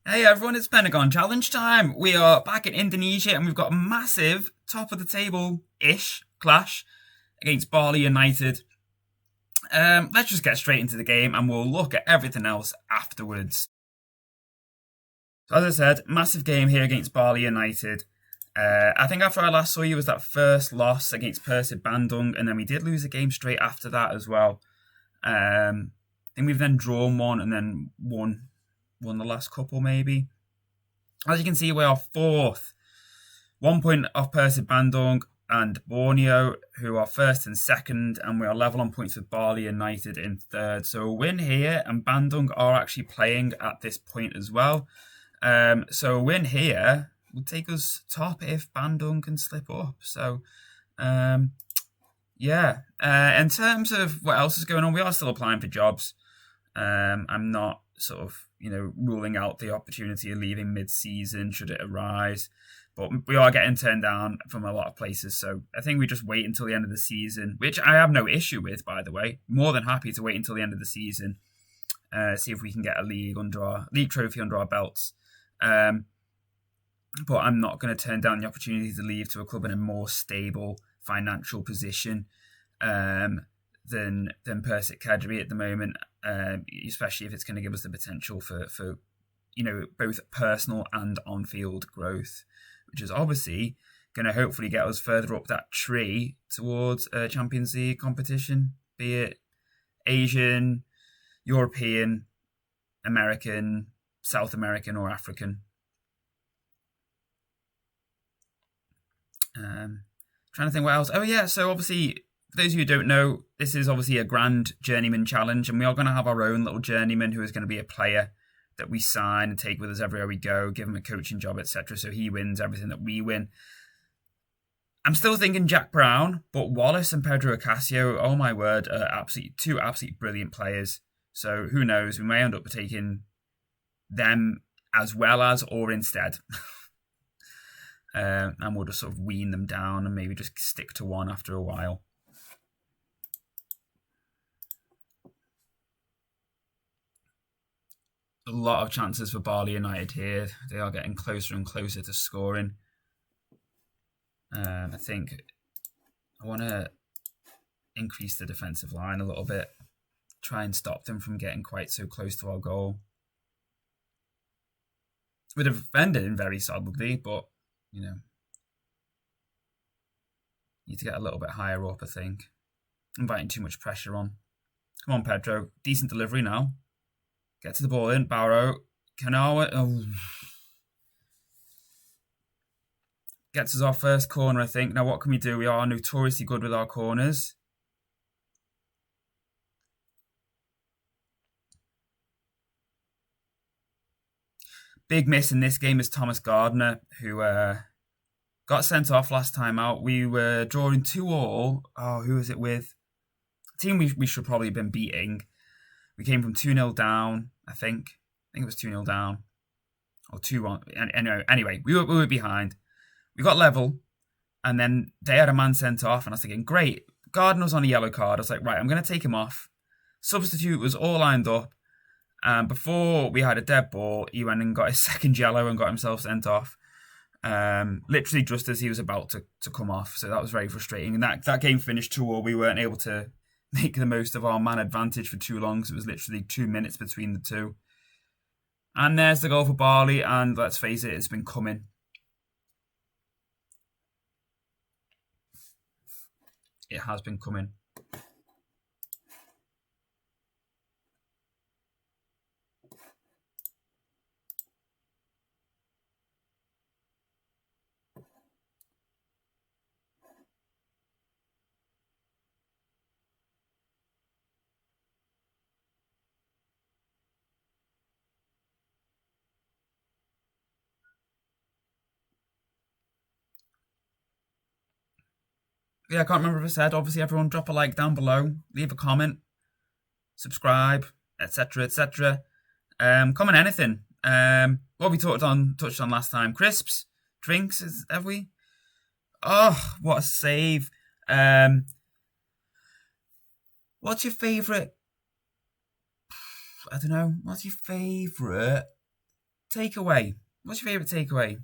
Hey everyone, it's Pentagon challenge time. We are back in Indonesia and we've got a massive top of the table-ish clash against Bali United. Let's just get straight into the game and we'll look at everything else afterwards. So as I said, massive game here against Bali United. I think after I last saw you was that first loss against Persib Bandung, and then we did lose a game straight after that as well. I think we've then drawn one and then won the last couple maybe. As you can see, we are fourth. 1 point off Persib Bandung and Borneo, who are first and second, and we are level on points with Bali United in third. So a win here, and Bandung are actually playing at this point as well. So a win here would take us top if Bandung can slip up. So, yeah. In terms of what else is going on, we are still applying for jobs. I'm not sort of, ruling out the opportunity of leaving mid-season should it arise. But we are getting turned down from a lot of places. So I think we just wait until the end of the season, which I have no issue with, by the way. More than happy to wait until the end of the season. See if we can get a league trophy under our belts. But I'm not going to turn down the opportunity to leave to a club in a more stable financial position than Persik Kediri at the moment, especially if it's going to give us the potential for both personal and on-field growth, which is obviously going to hopefully get us further up that tree towards a Champions League competition, be it Asian, European, American, South American or African. Trying to think what else. Oh yeah, so obviously, for those of you who don't know, this is obviously a grand journeyman challenge, and we are going to have our own little journeyman who is going to be a player that we sign and take with us everywhere we go, give him a coaching job, etc. So he wins everything that we win. I'm still thinking Jack Brown, but Wallace and Pedro Ocasio, oh my word, are two absolutely brilliant players. So who knows, we may end up taking them as well as or instead. And we'll just sort of wean them down and maybe just stick to one after a while. A lot of chances for Bali United here. They are getting closer and closer to scoring. I think I want to increase the defensive line a little bit. Try and stop them from getting quite so close to our goal. We're defending very solidly, but need to get a little bit higher up, I think. Inviting too much pressure on. Come on, Pedro. Decent delivery now. Get to the ball in. Barrow. Kanawa. Oh. Gets us our first corner, I think. Now, what can we do? We are notoriously good with our corners. Big miss in this game is Thomas Gardner, who got sent off last time out. We were drawing 2-2. Oh, who was it with? A team we should probably have been beating. We came from 2-0 down, I think. I think it was 2-0 down. Or 2-1. Anyway, we were behind. We got level. And then they had a man sent off. And I was thinking, great. Gardner was on a yellow card. I was like, right, I'm going to take him off. Substitute was all lined up. And before we had a dead ball, he went and got his second yellow and got himself sent off. Literally just as he was about to come off. So that was very frustrating. And that game finished 2-2. We weren't able to make the most of our man advantage for too long. So it was literally 2 minutes between the two. And there's the goal for Bali. And let's face it, it's been coming. It has been coming. Yeah, I can't remember if I said, obviously everyone drop a like down below, leave a comment, subscribe, etc, etc. Comment anything. What we touched on last time. Crisps, drinks, have we? Oh, what a save. What's your favourite? I don't know. What's your favourite takeaway. What's your favourite takeaway?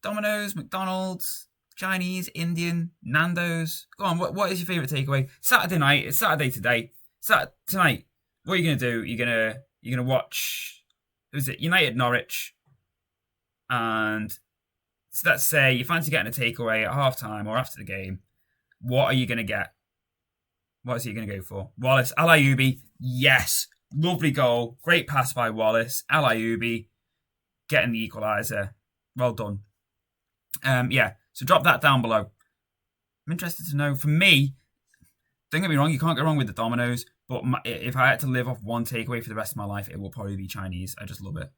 Domino's, McDonald's, Chinese, Indian, Nando's. Go on, what is your favourite takeaway? Saturday night. It's Saturday today. Tonight. What are you gonna do? You're gonna watch. Who's it? United Norwich. And so let's say you fancy getting a takeaway at half time or after the game. What are you gonna get? What is he gonna go for? Wallace, Al-Ayyubi. Yes, lovely goal. Great pass by Wallace. Al-Ayyubi getting the equaliser. Well done. Yeah. So drop that down below. I'm interested to know. For me, don't get me wrong, you can't go wrong with the Domino's. But if I had to live off one takeaway for the rest of my life, it will probably be Chinese. I just love it.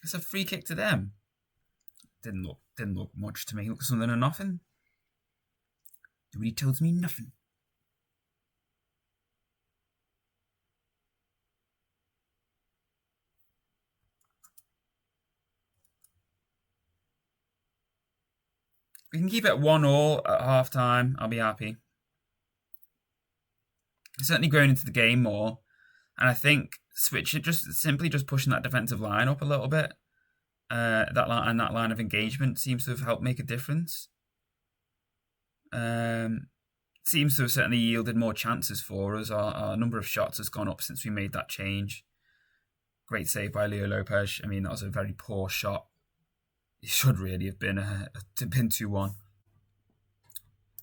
It's a free kick to them. Didn't look much to me. Look something or nothing. Nobody tells me nothing. We can keep it 1-1 at half time. I'll be happy. Certainly going into the game more, and I think simply pushing that defensive line up a little bit. That line of engagement seems to have helped make a difference. Seems to have certainly yielded more chances for us. Our number of shots has gone up since we made that change. Great save by Leo Lopez. I mean, that was a very poor shot. It should really have been 2-1.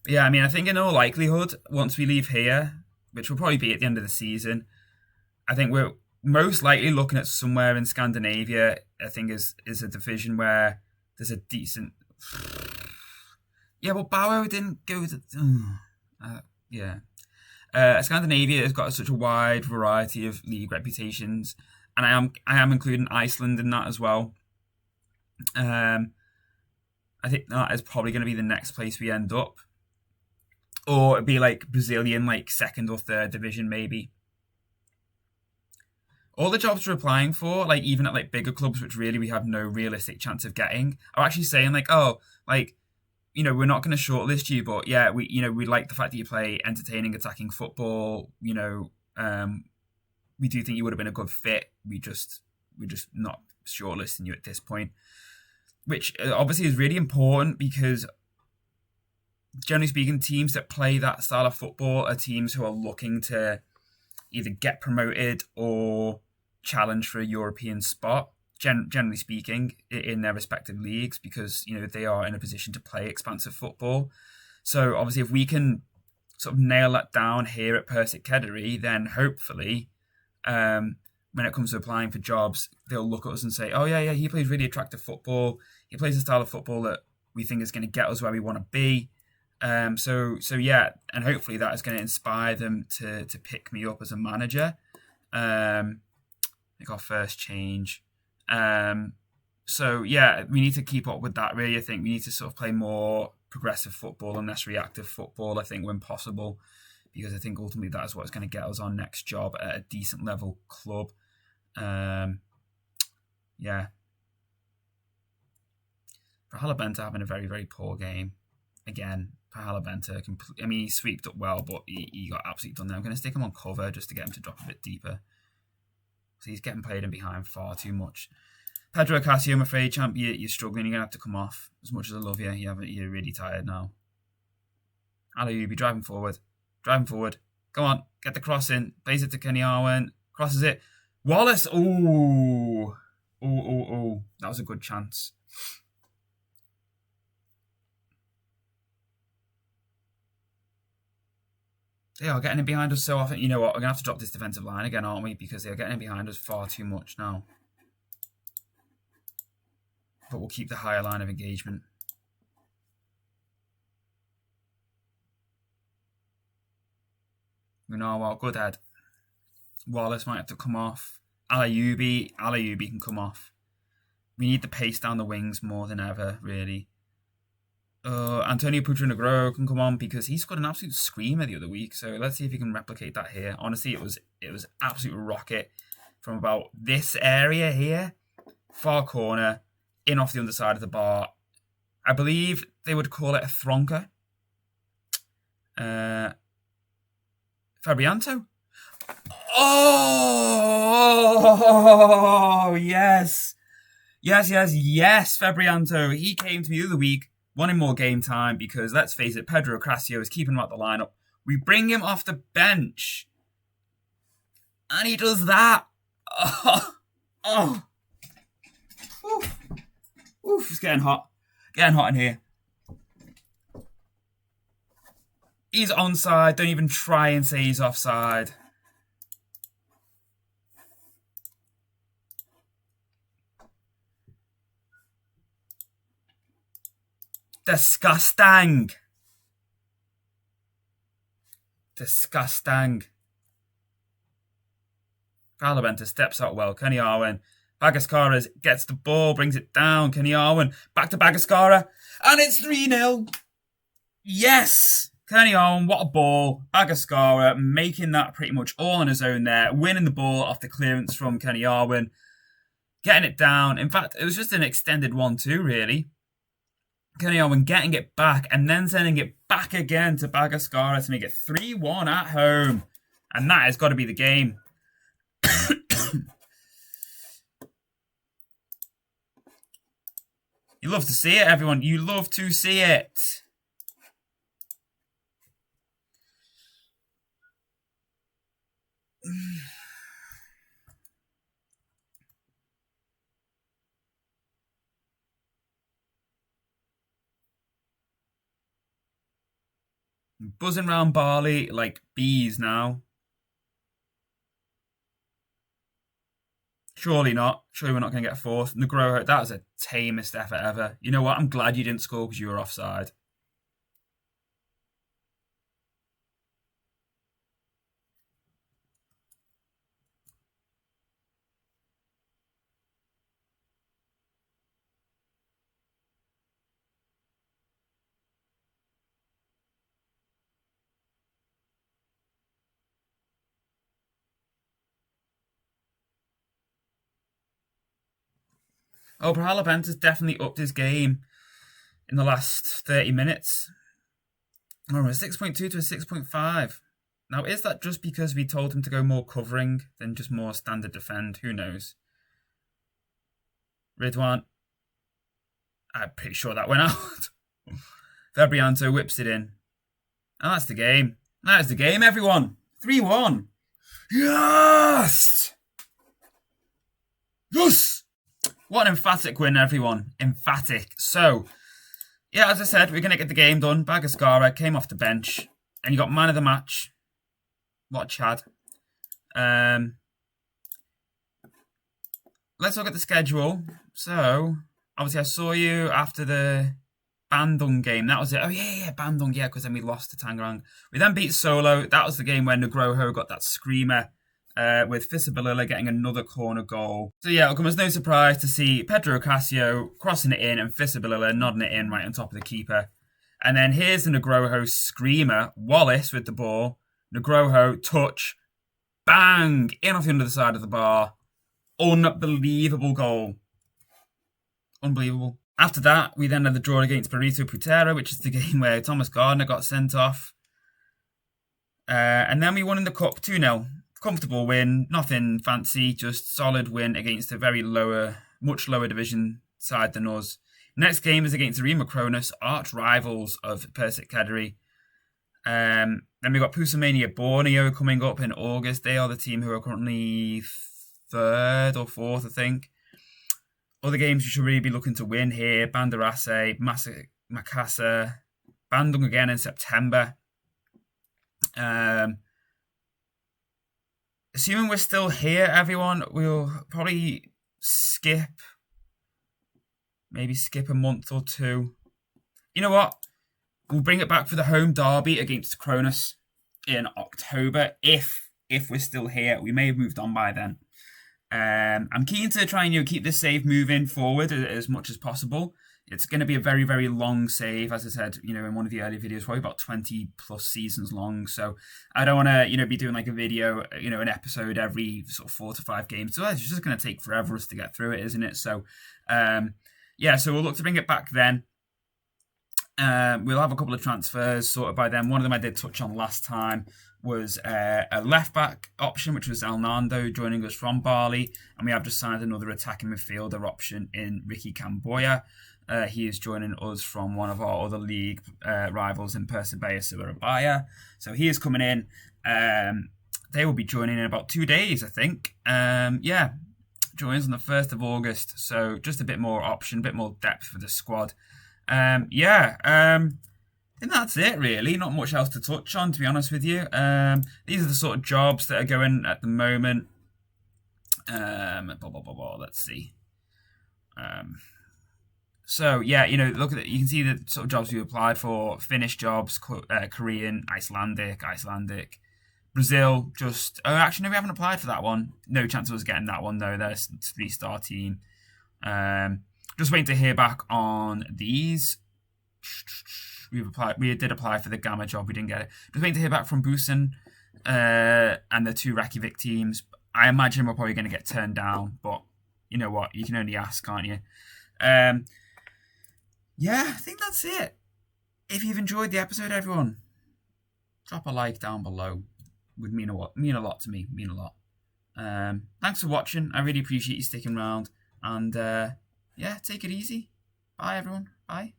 Yeah, I mean, I think in all likelihood, once we leave here, which will probably be at the end of the season, I think we're most likely looking at somewhere in Scandinavia. I think is a division where there's a decent. Yeah, well, Bauer didn't go to. Yeah, Scandinavia has got such a wide variety of league reputations, and I am including Iceland in that as well. I think that is probably going to be the next place we end up, or it'd be like Brazilian, like second or third division maybe. All the jobs we're applying for, like even at like bigger clubs, which really we have no realistic chance of getting, are actually saying like, oh, like, you know, we're not going to shortlist you, but yeah, we like the fact that you play entertaining, attacking football. You know, we do think you would have been a good fit. We're just not shortlisting you at this point, which obviously is really important because, generally speaking, teams that play that style of football are teams who are looking to either get promoted or challenge for a European spot, generally speaking, in their respective leagues, because, you know, they are in a position to play expansive football. So obviously if we can sort of nail that down here at Persic Kederi, then hopefully when it comes to applying for jobs, they'll look at us and say, oh yeah, he plays really attractive football. He plays a style of football that we think is going to get us where we want to be. So yeah, and hopefully that is going to inspire them to pick me up as a manager. I think our first change. So yeah, we need to keep up with that. Really, I think we need to sort of play more progressive football and less reactive football. I think when possible, because I think ultimately that is what's going to get us our next job at a decent level club. Yeah. Prahala Benta having a very, very poor game again. Prahala Benta, I mean, he sweeped up well, but he got absolutely done there. I'm going to stick him on cover just to get him to drop a bit deeper. So he's getting played in behind far too much. Pedro Ocasio, I'm afraid, champ, you're struggling. You're going to have to come off. As much as I love you, you're really tired now. Al-Ayyubi driving forward. Come on, get the cross in. Plays it to Kenny Arwen. Crosses it. Wallace. Ooh. That was a good chance. They are getting in behind us so often. You know what? We're going to have to drop this defensive line again, aren't we? Because they are getting in behind us far too much now. But we'll keep the higher line of engagement. Well, good head. Wallace might have to come off. Al-Ayyubi can come off. We need the pace down the wings more than ever, really. And Antonio Putra can come on because he scored an absolute screamer the other week. So let's see if he can replicate that here. Honestly, it was absolute rocket from about this area here, far corner, in off the underside of the bar. I believe they would call it a thronker. Fabrianto. Oh, yes. Yes. Fabrianto. He came to me the other week, wanting more game time because, let's face it, Pedro Ocasio is keeping him out the lineup. We bring him off the bench. And he does that. Oh. Oof. It's getting hot. Getting hot in here. He's onside. Don't even try and say he's offside. Disgusting. Carloventa steps out well. Kenny Arwen. Bagascara gets the ball, brings it down. Kenny Arwen back to Bagascara. And it's 3-0. Yes. Kenny Arwen, what a ball. Bagascara making that pretty much all on his own there. Winning the ball off the clearance from Kenny Arwen. Getting it down. In fact, it was just an extended 1-2, really. Kenny Arwen getting it back and then sending it back again to Bagascara to make it 3-1 at home. And that has got to be the game. You love to see it, everyone. You love to see it. Buzzing around Bali like bees now. Surely not. Surely we're not going to get fourth. Nugroho, that was the tamest effort ever. You know what? I'm glad you didn't score because you were offside. Oh, Perhalabenta's definitely upped his game in the last 30 minutes. Oh, a 6.2 to a 6.5. Now, is that just because we told him to go more covering than just more standard defend? Who knows? Ridwan. I'm pretty sure that went out. Fabrianto whips it in. And that's the game. That is the game, everyone. 3-1. Yes! Yes! What an emphatic win, everyone. Emphatic. So, yeah, as I said, we're going to get the game done. Bagascara came off the bench. And you got man of the match. What a Chad. Let's look at the schedule. So, obviously I saw you after the Bandung game. That was it. Oh, yeah, Bandung. Yeah, because then we lost to Tangerang. We then beat Solo. That was the game where Nugroho got that screamer. With Fisabililla getting another corner goal. So yeah, it'll come as no surprise to see Pedro Ocasio crossing it in and Fisabililla nodding it in right on top of the keeper. And then here's the Nugroho screamer. Wallace with the ball. Nugroho, touch, bang, in off the underside of the bar. Unbelievable goal. Unbelievable. After that, we then had the draw against Burrito Putera, which is the game where Thomas Gardner got sent off. And then we won in the cup 2-0. Comfortable win, nothing fancy, just solid win against a very much lower division side than us. Next game is against Arima Cronus, arch rivals of Persic Kederi. Then we got Pusamania Borneo coming up in August. They are the team who are currently 3rd or 4th, I think. Other games you should really be looking to win here: Bandarase, Makassar, Bandung again in September. Assuming we're still here, everyone, we'll probably maybe skip a month or two. You know what? We'll bring it back for the home derby against Cronus in October, if we're still here. We may have moved on by then. I'm keen to try and keep this save moving forward as much as possible It's going to be a very, very long save, as I said, in one of the earlier videos, probably about 20 plus seasons long. So I don't want to, be doing like a video, an episode every sort of 4 to 5 games. So it's just going to take forever us to get through it, isn't it? So, so we'll look to bring it back then. We'll have a couple of transfers sorted by then. One of them I did touch on last time was a left-back option, which was El Nando joining us from Bali. And we have just signed another attacking midfielder option in Ricky Camboya. He is joining us from one of our other league rivals in Persebaya Surabaya. So he is coming in. They will be joining in about 2 days, I think. Joins on the 1st of August. So just a bit more option, a bit more depth for the squad. I think that's it, really. Not much else to touch on, to be honest with you. These are the sort of jobs that are going at the moment. Let's see. Look at it. You can see the sort of jobs we applied for: Finnish jobs, Korean, Icelandic, Brazil. Actually, no, we haven't applied for that one. No chance of us getting that one though. There's a 3-star team. Just waiting to hear back on these. We did apply for the Gamma job. We didn't get it. Just waiting to hear back from Busan and the 2 Reykjavik teams. I imagine we're probably going to get turned down, but you know what? You can only ask, can't you? I think that's it. If you've enjoyed the episode, everyone, drop a like down below. Would mean a lot to me. Mean a lot. Thanks for watching. I really appreciate you sticking around. And take it easy. Bye, everyone. Bye.